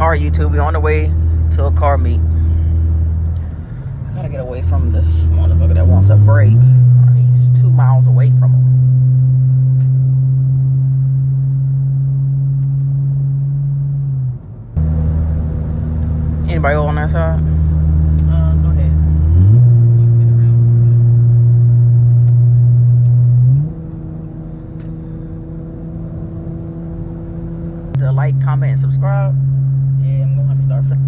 Alright, YouTube, we on the way to a car meet. I gotta get away from this motherfucker that wants a break. He's 2 miles away from him. Anybody on that side? Go ahead. To like, comment, and subscribe. Yeah, I'm gonna have to start saying.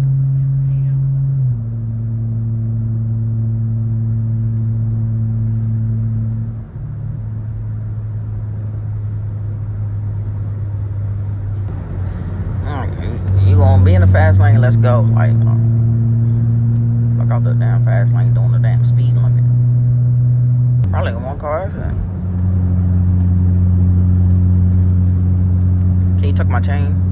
You gonna be in the fast lane? Let's go. Like, look out the damn fast lane doing the damn speed limit. Probably in one car accident. Can you tuck my chain?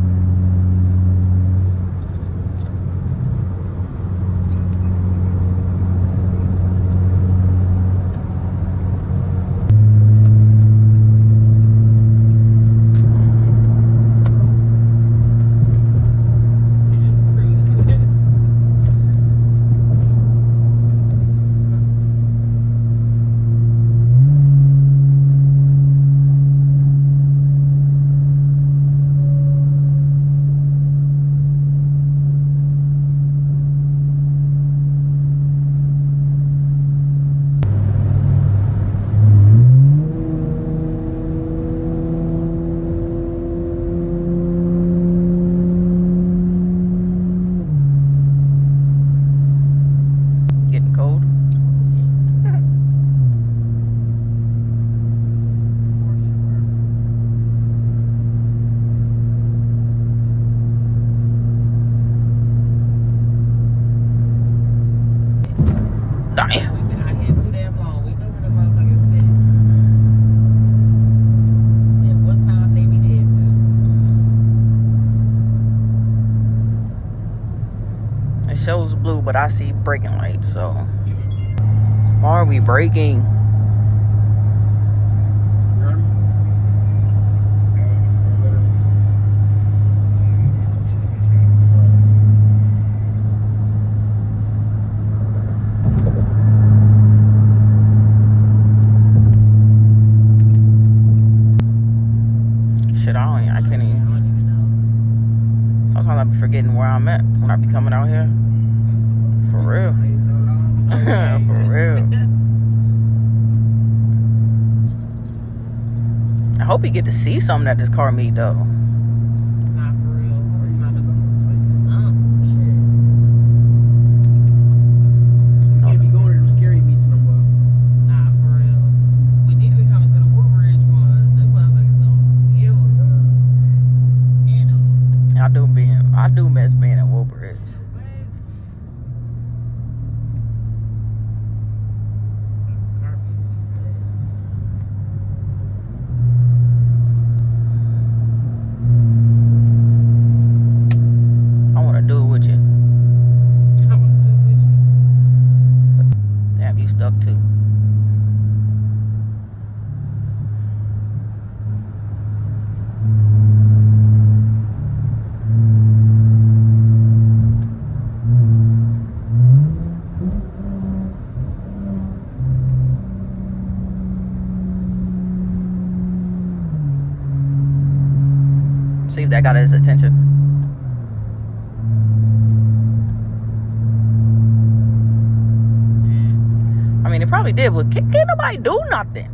Shows blue, but I see braking lights, so why are we braking? Shit, I can't even. Sometimes I be forgetting where I'm at when I be coming out here. For real. For real. I hope you get to see something at this car meet, though. Nah, for real. You can't be going to them scary meets no more. Nah, for real. We need to be coming to the Woodbridge ones. Them motherfuckers don't kill us. I do miss being in Woodbridge. Stuck too. See if that got his attention. It probably did, but can't nobody do nothing.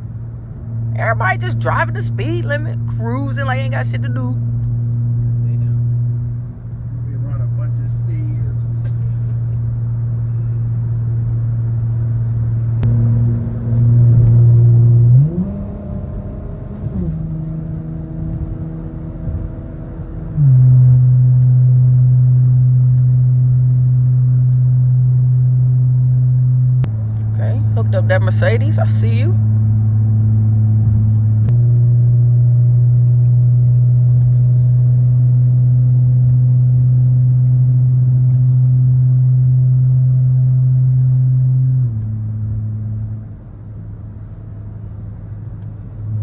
Everybody just driving the speed limit, cruising like ain't got shit to do. They don't. We run a bunch of thieves. Hooked up that Mercedes. I see you.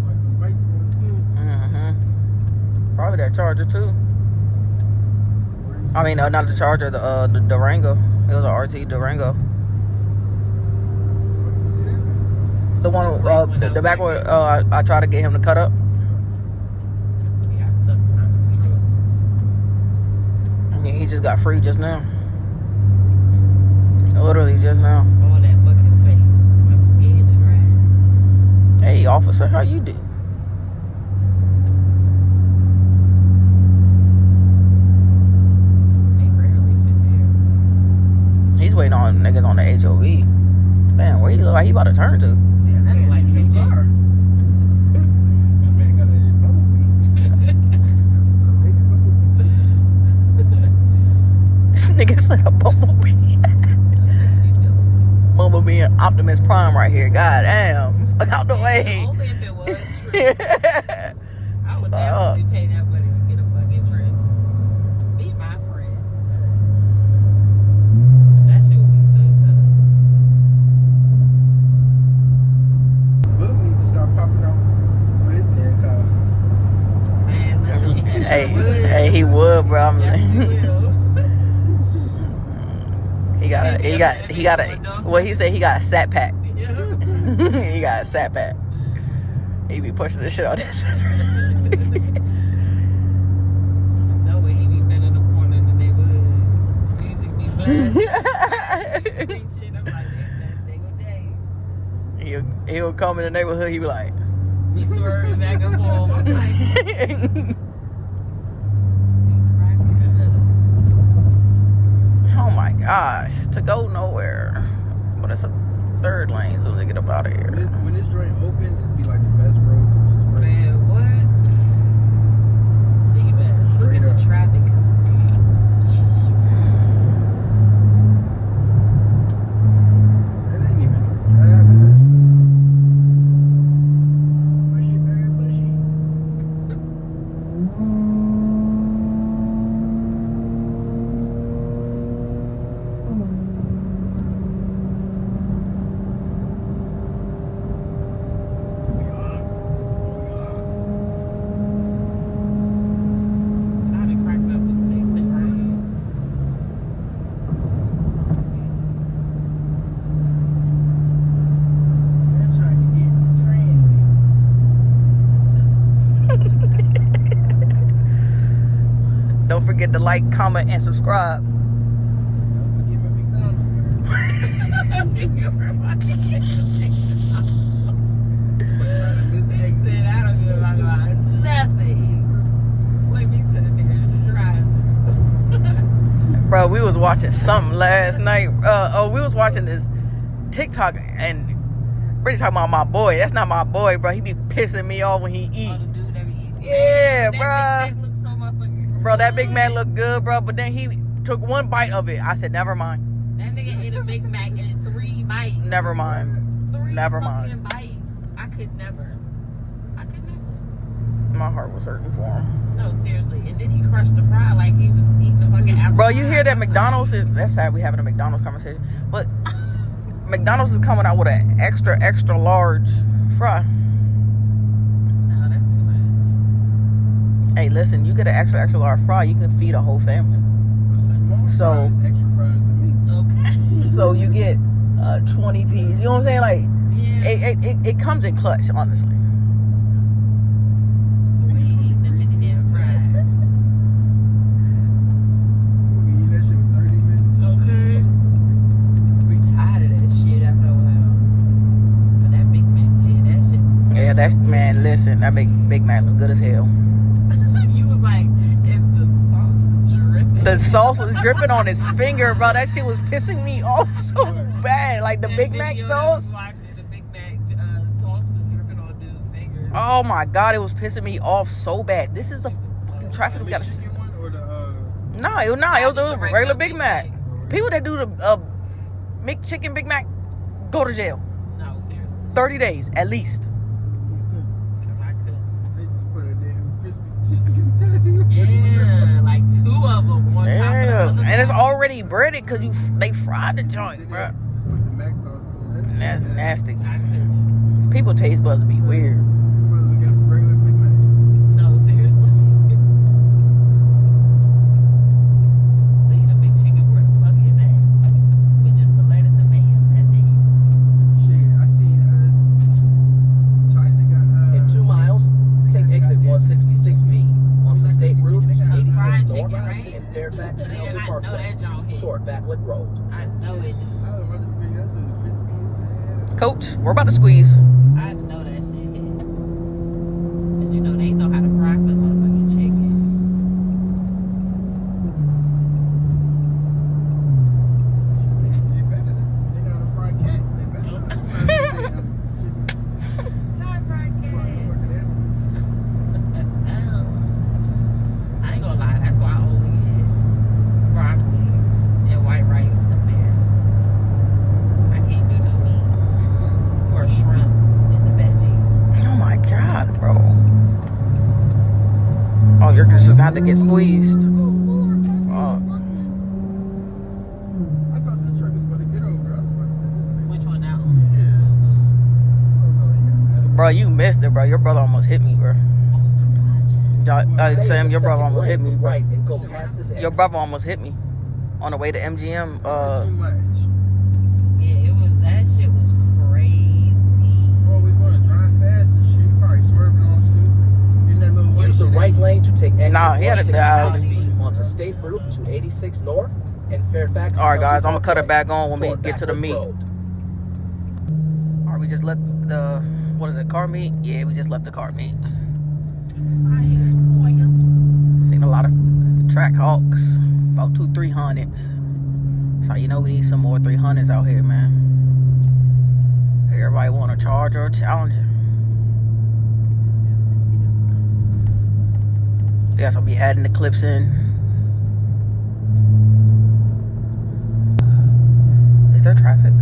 Like the bike's going too. Probably that Charger too. I mean, not the Charger, the Durango. It was an RT Durango. The one, the back one, I tried to get him to cut up. He got stuck behind the trucks. And he just got free just now. Literally just now. Oh, that fuck his face. I'm scared to drive. Hey, officer, how you do? They rarely sit there. He's waiting on niggas on the HOV. Damn, where he look like he about to turn to? Yeah, that look like KJ. This man got a bumblebee. This nigga said a bumblebee. Bumblebee and Optimus Prime right here. God damn. Fuck out the way. Only if it was true. I would definitely pay that money to get a fucking dress. Be my friend. That shit would be so tough. Boog need to start popping out with his damn car. Man, listen, he Hey, sure would. hey, he would, bro. Definitely will. He got a. Well, he said he got a sat pack. Yeah. He got a sat pack. He be pushing the shit out this. No way he be been in the corner in the neighborhood. Music be screeching. I'm like, that nigga Jay. He'll come in the neighborhood. He be like, Be swerving back and forth. I'm like, oh my gosh, to go nowhere. But it's a third lane, so they get up out of here. When this joint open, this be like the best road to just run. man, what? Think about it. Look at the traffic. That ain't even no traffic. Bushy, very bushy. I'd have cracked up and say, sit right here. That's how you get trans. Don't forget to like, comment, and subscribe. Don't forget my McDonald's. Miss the He exit. said, I don't give a fuck about nothing. Wait me to the nearest driver. Bro, we was watching something last night. We was watching this TikTok, and Brittany talking about my boy. That's not my boy, bro. He be pissing me off when he eat. Oh, the dude that be eating. Yeah, That bruh. Big Mac looks so motherfucking Bro, that Big good. Man looked good, bro. But then he took one bite of it. I said, never mind. That nigga ate a Big Mac and 3 bites. Never mind. 3 Never fucking mind. bites. I could never. My heart was hurting for him. No, seriously. And then he crushed the fry like he was eating the fucking apple Bro, you pie. hear that McDonald's is... That's sad we having a McDonald's conversation. But McDonald's is coming out with an extra, extra large fry. No, that's too much. Hey, listen, you get an extra, extra large fry, you can feed a whole family. A small So- fries, extra fries to me. Okay. So you get 20 piece. You know what I'm saying? Like, Yeah. it comes in clutch, honestly. But we ain't eating them bitches damn fries. We eat that shit with 30 minutes. Okay. We tired of that shit after a while. But that Big Mac, man, that shit. Yeah, that's, man, listen, that Big Mac look good as hell. You was like, is the sauce dripping? The sauce was dripping on his finger, bro. That shit was pissing me off so bad. Like, the That Big Mac video that I was sauce. watching, the Big Mac sauce was dripping on dude's finger. Oh my god, it was pissing me off so bad. This is the fucking traffic we gotta see. Chicken one or the No, it was a regular Big Mac. People that do the McChicken Big Mac go to jail. No, seriously. 30 days at least. Because I couldn't. they just put a damn crispy chicken patty. Yeah, like 2 of them on top of the Yeah, other and it's side. already breaded because they fried the joint, Just bro. put the mac sauce on it. That's nasty. I couldn't. People taste buds be weird. You might as well get a regular Big Mac. No, seriously. in Fairfax And County I know Parkway that John hit. toward Backwood Road. I know it. Coach, we're about to squeeze. I know that shit hits. But you know, they know how to fry some motherfucking chicken. They know how to fry cat. They better know how to fry chicken. Not fried Fry cat. fucking animal. I ain't gonna lie, that's why I only get broccoli and white rice from there. I can't do no meat or shrimp in the veggies. Oh my God, bro. Oh, you're just gonna have to get squeezed. Oh, Lord, Fuck. I thought this truck was about to get over. I was about to say this thing. Which one now? Yeah. Oh, no, yeah. Bro, you missed it, bro. Your brother almost hit me, bro. Stay Sam, in your the brother second almost hit lane me, for bro. right and go past this Your exit. brother almost hit me on the way to MGM. Too much. Yeah, it was, that shit was crazy. Oh, we want to drive fast and shit. Probably swerving on stupid. In that little white Use the shit. right lane to take exit Nah, he had it down. 166B onto State Route 286 North and Fairfax All right, County guys, I'm gonna cut it Parkway back on when we toward get to the Backwood meet. Road. All right, we just left the, what is it, car meet? Yeah, we just left the car meet. Seen a lot of track hawks, about 2-300s. So you know we need some more 300s out here, man. Everybody want a Charger or a Challenger. Yeah, so I'll be adding the clips in. Is there traffic?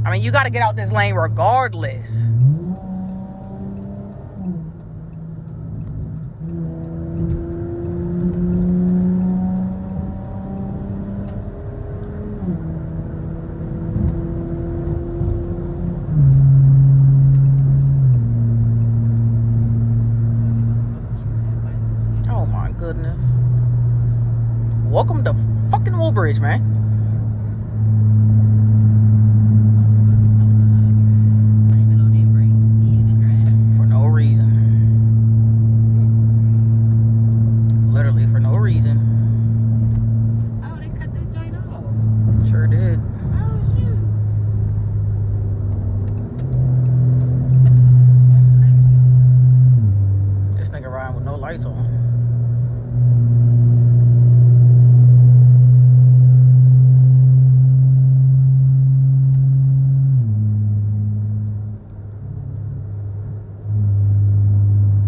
I mean, you got to get out this lane regardless. Oh my goodness. Welcome to fucking Woolbridge, man. For no reason. Literally for no reason. Oh, they cut this joint off. Sure did. Oh, shoot. This nigga riding with no lights on.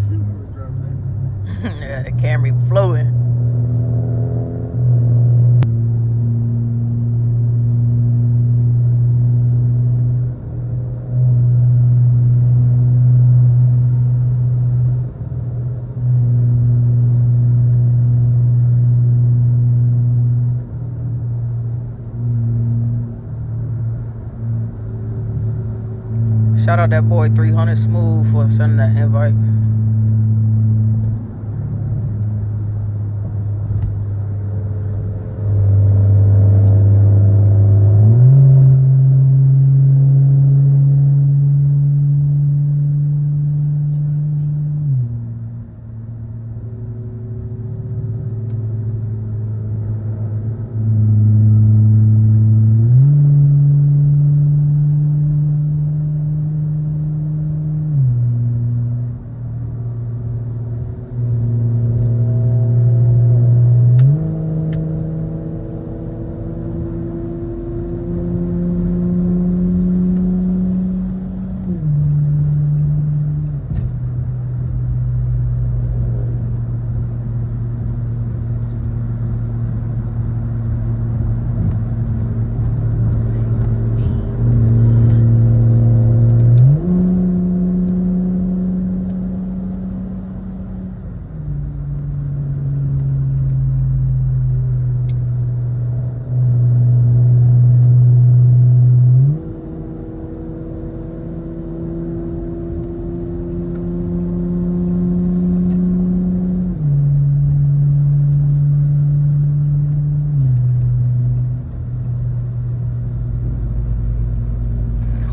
Whoever driving that. Yeah, the Camry floating. Shout out that boy 300 Smooth for sending that invite.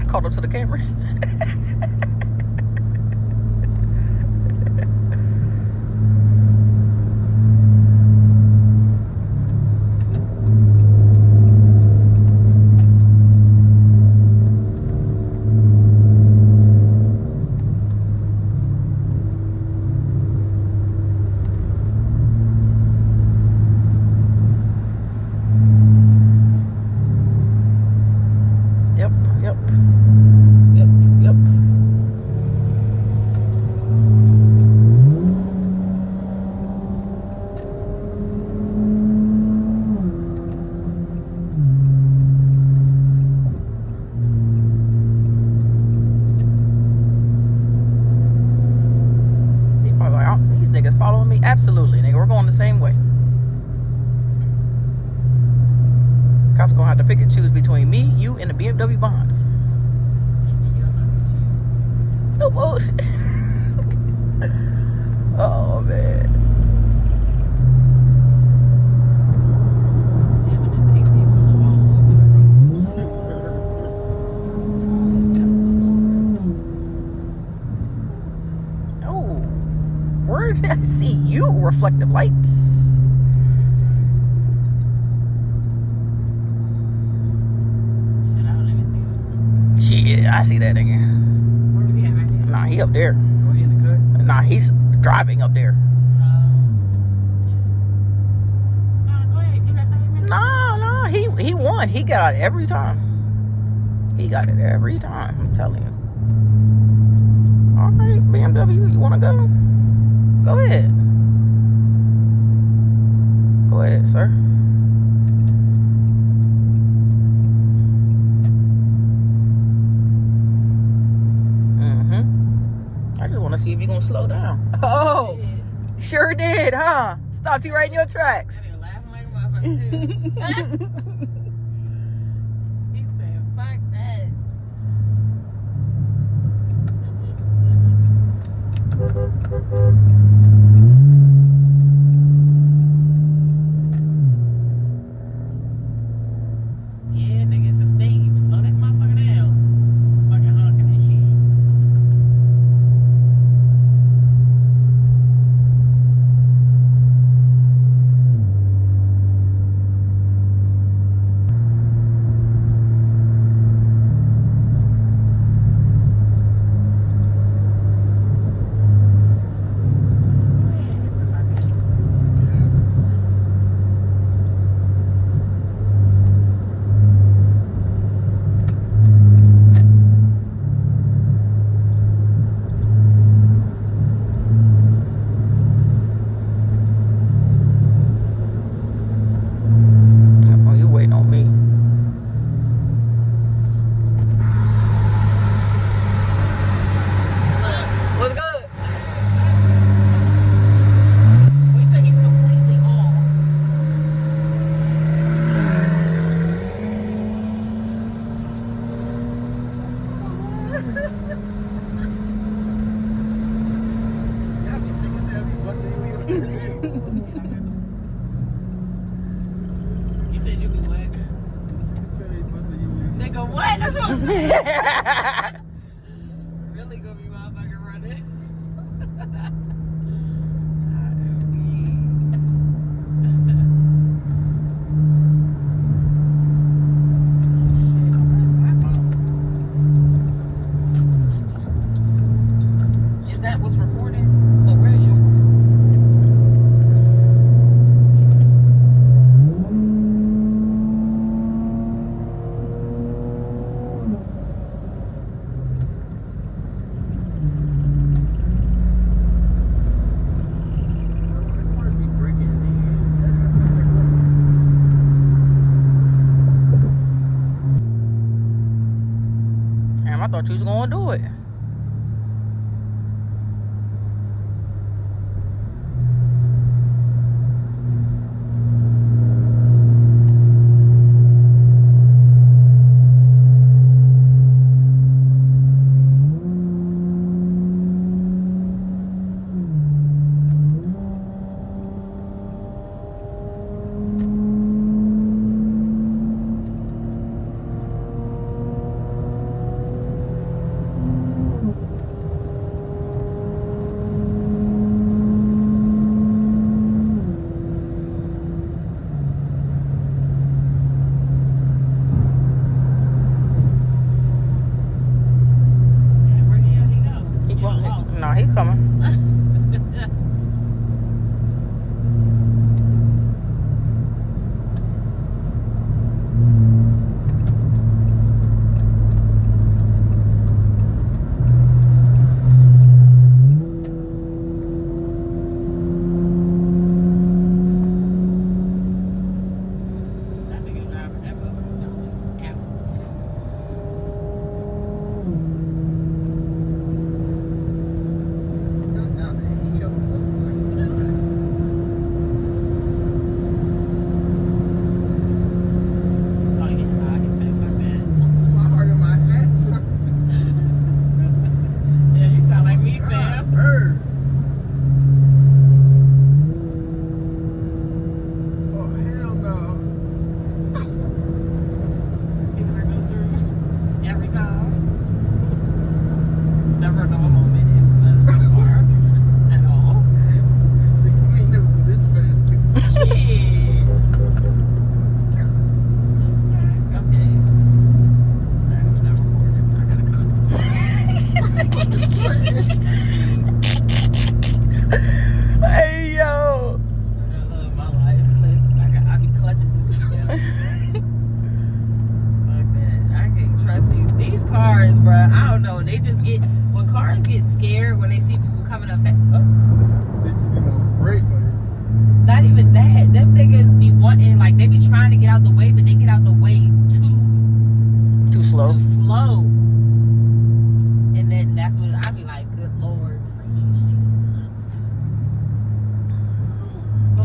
Caught up to the camera. niggas following me? Absolutely, nigga. We're going the same way. Cops gonna have to pick and choose between me, you, and the BMW behind us. No bullshit. Oh, man. Oh, where did I see you? Reflective lights. Shit, I see that nigga. Nah, he up there. Oh, he in the cut? Nah, he's driving up there. Nah, he won. He got it every time. He got it every time. I'm telling you. All right, BMW, you wanna go? Go ahead. Go ahead, sir. I just want to see if you're gonna slow down. Oh, sure did, huh? Stopped you right in your tracks. He said, fuck that. Yeah, nigga, it's a state. You slow that motherfucker down. Fucking honking and shit. Oh, you waiting on me? What's good? We said he's completely off. Y'all be sick as hell. Be busting your wheels. You said you be what? Sick as hell. Be busting your wheels. Nigga, what? That's what I'm saying. Really gonna be motherfucking running. Is that what's recorded? So where's yours? Why the cars be breaking in? Damn, I thought you was gonna do it. Where the hell he go? He You going. lost. No, he's coming. That nigga driving that motherfucker down his out. Now,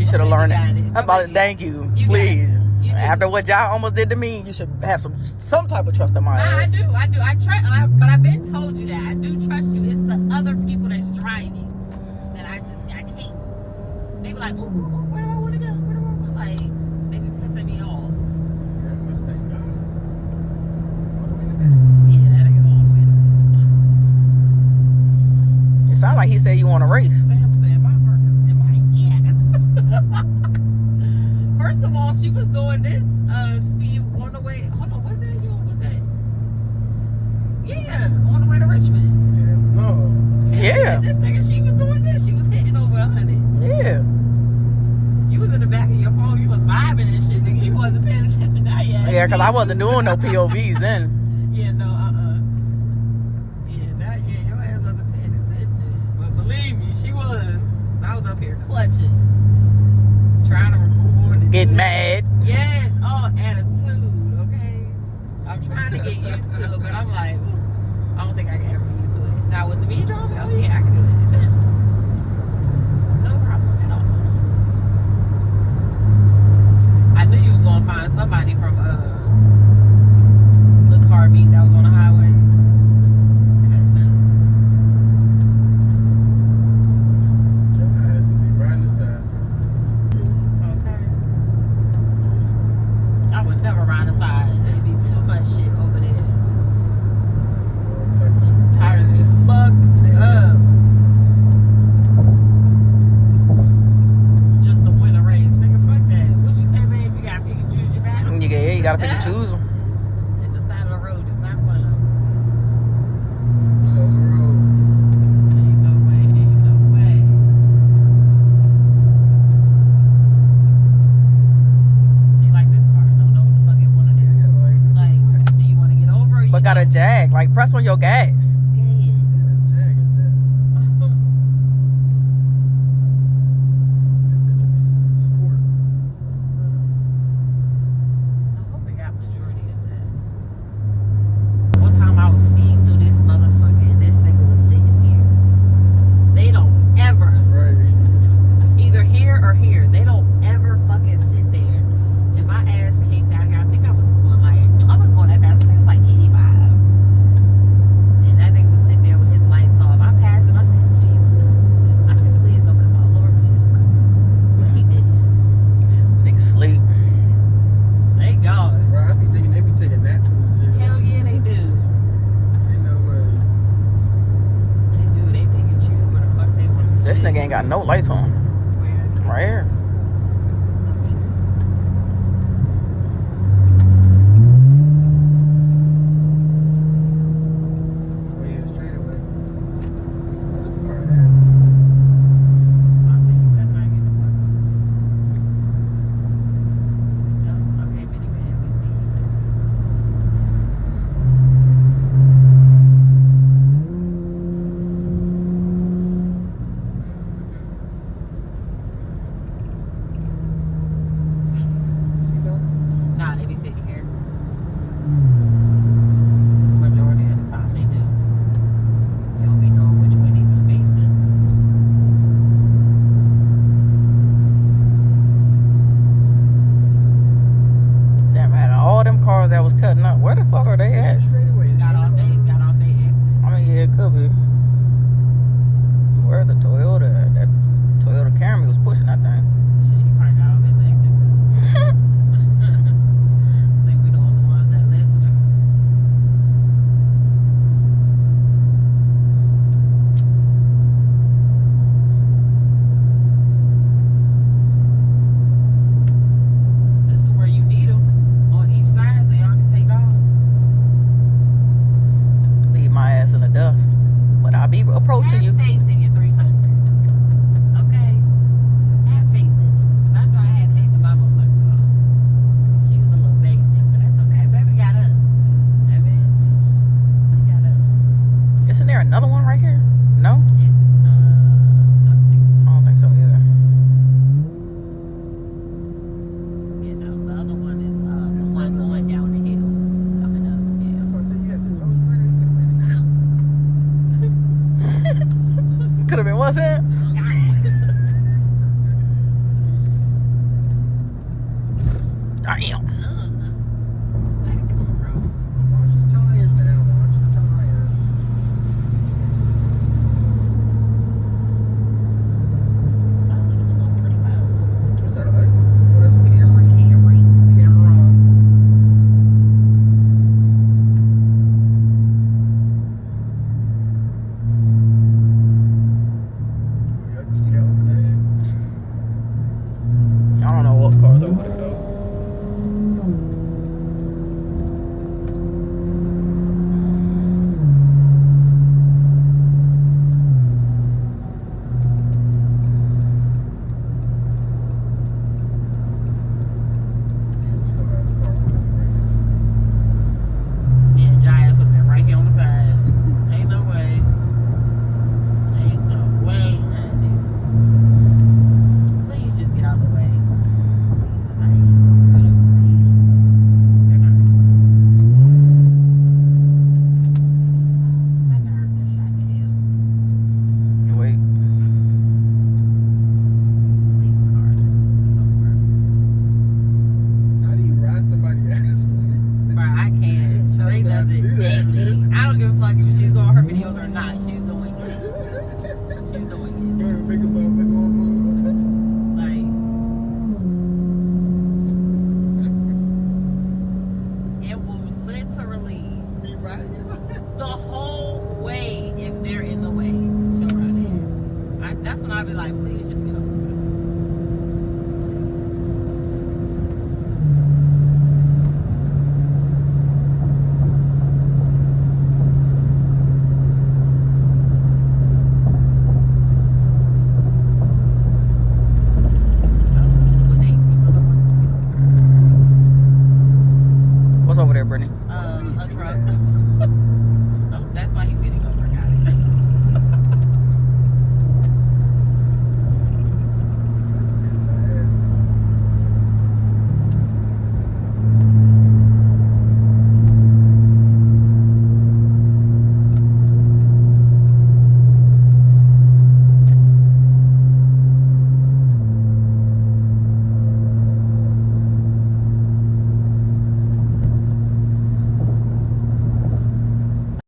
should have learned it. Got it. I'm about to thank you, You got please. it. You do. After what y'all almost did to me, you should have some type of trust in my Nah, I ass. do. I trust, but I've been told you that I do trust you. It's the other people that's driving that I can't. They be like, ooh, where do I want to go? Where do I want to like? They be pissing me off. Yeah, that Mustang gone. All the way in the back. Yeah, that nigga's all the way. It sounds like he said you want to race. Sam said my heart is in my ass. First of all, she was doing this speed on the way. Hold on, what's that? What's that? Yeah, on the way to Richmond. Yeah, no. Yeah. This nigga, she was doing this. She was hitting over 100. Yeah. You was in the back of your phone. You was vibing and shit. Nigga, you wasn't paying attention now yet. Yeah, because I wasn't doing no POVs then. Yeah, no, Yeah, your ass wasn't paying attention. But believe me, she was. I was up here clutching, trying to record. And Get do- mad. Yes. Oh, attitude. Okay. I'm trying to get used to it, but I'm like, ooh, I don't think I can ever get used to it. Now with the me driving, oh yeah, I can do it. No problem at all. I knew you was gonna find somebody from the car meet that was on the highway. Your ass would be right in the side. Okay. I would never ride aside. It'd be too much shit over there. All type of shit. Tires be fucked up. Just to win a race. Nigga, fuck that. What'd you say, babe? You gotta pick and choose your battle? You gotta pick and choose them. And the side of the road is not one of them. So the road. Ain't no way, ain't no way. See, like this car, don't know what the fuck it wanna do. Yeah, Like, do you wanna get over or you But got a don't? jag. Like, press on your gas. Scared. yeah, jag is that. Sport. I hope it got majority of that. One time I was speeding through this motherfucker and this nigga was sitting here. They don't ever, Right. either here or here, they don't ever fucking sit there. And my ass came down here. I think I was doing like, I was going that fast. I think it was like 85. And that nigga was sitting there with his lights off. I passed him. I said, Jesus. I said, please don't come out. Lord, please don't come out. But he didn't. Nigga sleep. Thank God. Right, I be thinking they be taking naps and shit. Hell yeah, they do. Ain't no way. They do. They pick and choose where the fuck they want to This sit. nigga ain't got no lights on. Where? Right here. Oh yeah, straight away. Oh, this car has. I said, you better not get the fuck up. Oh, okay, minivan, we see you. You see something? Nah, they be sitting here. Majority of the time they do. You don't be knowing which way they was facing. Damn, out of all them cars that was cutting up, where the fuck are they at? Straight away. Got off they exit. I mean, yeah, it could be. Where's the Toyota? That Toyota Camry was pushing that thing. Shit, he probably got off his exit too. I think we the only ones that live. This is where you need them on each side so y'all can take off. Leave my ass in the dust. But I'll be approaching you. Have faith in your 300. Okay? Have faith in it. 'Cause I know I had faith in my motherfucking car. She was a little basic, but that's okay. Baby got up. Baby, she got up. Isn't there another one right here? No? I don't think I don't think so either. so. You know, the other one is the one going down the hill, coming up. Yeah. That's why I said you had to. I was ready. You could have been out. Could have been what's that? Damn. That come from. Watch the tires now. Watch the tires. Oh, look at the little pretty boat. What's that? Oh, that's a Camry. Camry. Cameron. Oh, yeah, you see that over there? I don't know what car's over there though. Still has a car with it right Yeah, Giants would have been right here on the side. Ain't no way. Ain't no way, honey. Please just get out of the way. Jesus, I ain't gonna breathe. They're not gonna. My nerves are shot to hell. Wait. Please, car, just get over. there. How do you ride somebody's ass? Bro, I can't. Sheree does it daily. I don't give a fuck if she's on her videos or not. She's doing it. She's doing it. Make a motherfucker on move. Like, it will literally Be riding your the whole way if they're in the way. She'll ride it. That's when I'll be like, please just get over.